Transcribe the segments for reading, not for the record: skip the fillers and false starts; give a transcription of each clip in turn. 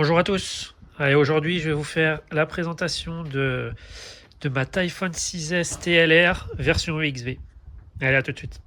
Bonjour à tous. Allez, aujourd'hui, je vais vous faire la présentation de ma Typhon 6S TLR version EXV. Allez, à tout de suite.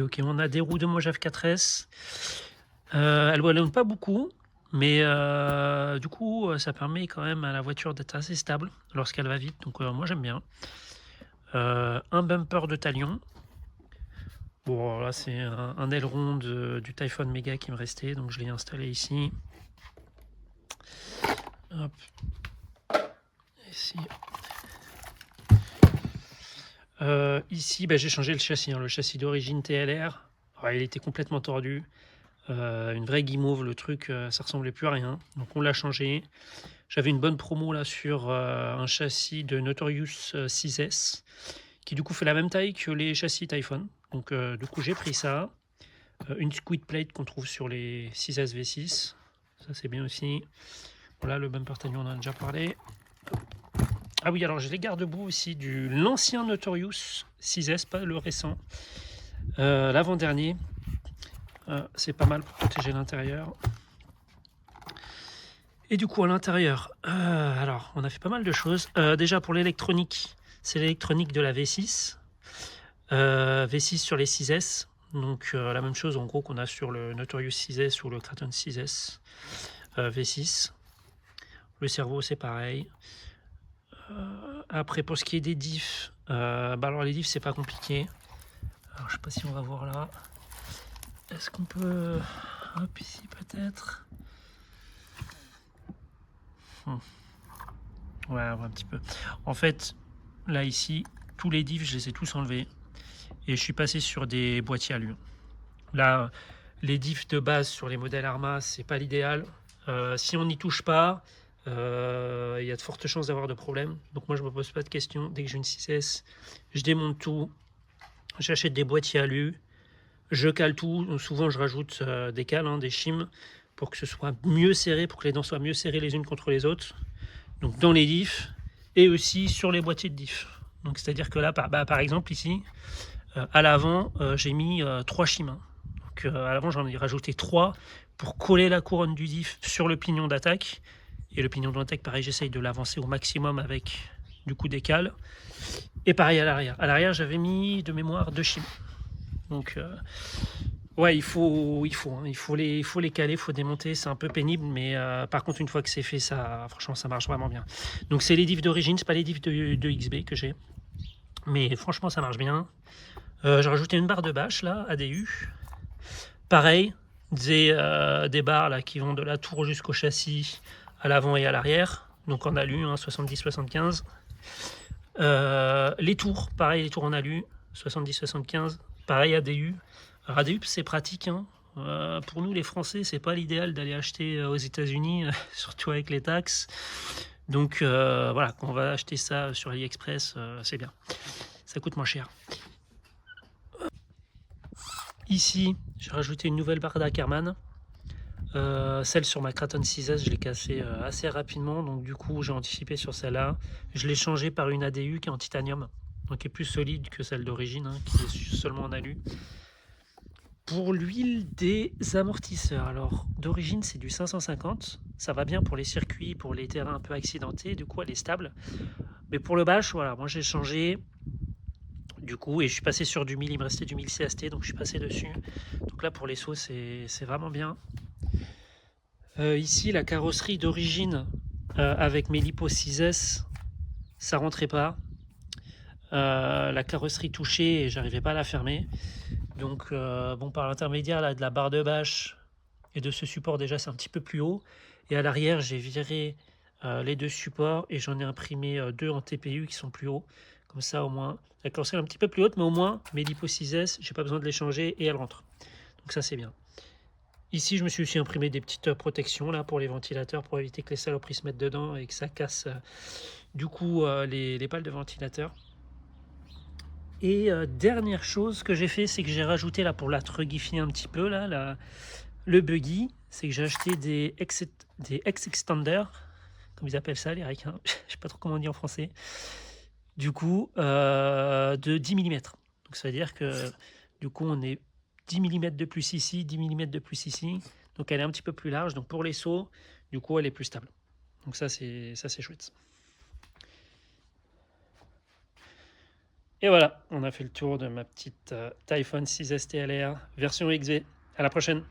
Ok, on a des roues de Mojave 4S. Elles ballonnent pas beaucoup, mais du coup, ça permet quand même à la voiture d'être assez stable lorsqu'elle va vite. Donc moi, j'aime bien. Un bumper de talion. Bon, là, c'est un aileron du Typhon Mega qui me restait, donc je l'ai installé ici. Hop. Ici. Ici, j'ai changé le châssis, le châssis d'origine TLR. Il était complètement tordu. Une vraie guimauve, le truc, ça ressemblait plus à rien. Donc on l'a changé. J'avais une bonne promo là sur un châssis de Notorious 6S qui du coup fait la même taille que les châssis Typhon. Donc du coup j'ai pris ça. Une squid plate qu'on trouve sur les 6S V6. Ça c'est bien aussi. Voilà, le bumper talion, on en a déjà parlé. Ah oui, alors j'ai les garde-boue aussi de l'ancien Notorious 6S, pas le récent. L'avant-dernier. C'est pas mal pour protéger l'intérieur. Et du coup, à l'intérieur, alors, on a fait pas mal de choses. Déjà, pour l'électronique, c'est l'électronique de la V6. V6 sur les 6S. Donc, la même chose, en gros, qu'on a sur le Notorious 6S ou le Kraton 6S. V6. Le cerveau, c'est pareil. Après, pour ce qui est des diffs, alors les diffs, c'est pas compliqué. Alors, je sais pas si on va voir là. Est-ce qu'on peut... Hop, ici, peut-être. Ouais, un petit peu. En fait, là, ici, tous les diffs, je les ai tous enlevés. Et je suis passé sur des boîtiers alu. Là, les diffs de base sur les modèles Arma, c'est pas l'idéal. Si on n'y touche pas, il y a de fortes chances d'avoir de problèmes. Donc moi, je me pose pas de questions. Dès que j'ai une 6S, je démonte tout. J'achète des boîtiers alu. Je cale tout. Donc, souvent, je rajoute des cales, des shims, pour que ce soit mieux serré, pour que les dents soient mieux serrées les unes contre les autres. Donc dans les diffs et aussi sur les boîtiers de diffs. Donc c'est-à-dire que là, par exemple ici, à l'avant, j'ai mis 3 shims. Donc à l'avant, j'en ai rajouté 3 pour coller la couronne du diff sur le pignon d'attaque. Et le pignon d'attaque, pareil, j'essaye de l'avancer au maximum avec du coup des cales. Et pareil à l'arrière. À l'arrière, j'avais mis de mémoire 2 shims. Donc ouais, il faut les caler, il faut démonter, c'est un peu pénible, mais par contre, une fois que c'est fait, ça, franchement, ça marche vraiment bien. Donc, c'est les diffs d'origine, c'est pas les diffs de XB que j'ai, mais franchement, ça marche bien. J'ai rajouté une barre de bâche là, ADU. Pareil, des barres là qui vont de la tour jusqu'au châssis, à l'avant et à l'arrière, donc en alu, 70-75. Les tours, pareil, les tours en alu, 70-75, pareil ADU. Alors ADU, c'est pratique, pour nous les Français, c'est pas l'idéal d'aller acheter aux États-Unis, surtout avec les taxes. Donc voilà, quand on va acheter ça sur AliExpress, c'est bien. Ça coûte moins cher. Ici, j'ai rajouté une nouvelle barre d'Ackerman. Celle sur ma Kraton 6S, je l'ai cassée assez rapidement, donc du coup j'ai anticipé sur celle-là. Je l'ai changée par une ADU qui est en titanium, donc qui est plus solide que celle d'origine, qui est seulement en alu. Pour l'huile des amortisseurs, alors d'origine c'est du 550, ça va bien pour les circuits, pour les terrains un peu accidentés, du coup elle est stable. Mais pour le bash, voilà, moi j'ai changé, du coup, et je suis passé sur du 1000, il me restait du 1000 CST, donc je suis passé dessus. Donc là pour les sauts c'est vraiment bien. Ici la carrosserie d'origine avec mes Lipo 6S, ça rentrait pas. La carrosserie touchée et j'arrivais pas à la fermer. Donc bon, par l'intermédiaire là, de la barre de bâche et de ce support déjà c'est un petit peu plus haut. Et à l'arrière j'ai viré les deux supports et j'en ai imprimé deux en TPU qui sont plus hauts. Comme ça au moins, la corset est un petit peu plus haute, mais au moins mes Lipo 6S, j'ai pas besoin de les changer et elles rentrent. Donc ça c'est bien. Ici je me suis aussi imprimé des petites protections là pour les ventilateurs pour éviter que les saloperies se mettent dedans et que ça casse du coup les pales de ventilateur. Et dernière chose que j'ai fait, c'est que j'ai rajouté là pour la trugifier un petit peu là, le buggy, c'est que j'ai acheté des X-Extender, comme ils appellent ça les ricains, je sais pas trop comment on dit en français, du coup de 10 mm. Donc ça veut dire que du coup on est 10 mm de plus ici, 10 mm de plus ici, donc elle est un petit peu plus large, donc pour les sauts, du coup elle est plus stable. Donc ça c'est chouette. Et voilà, on a fait le tour de ma petite Typhon 6S TLR version XV. À la prochaine.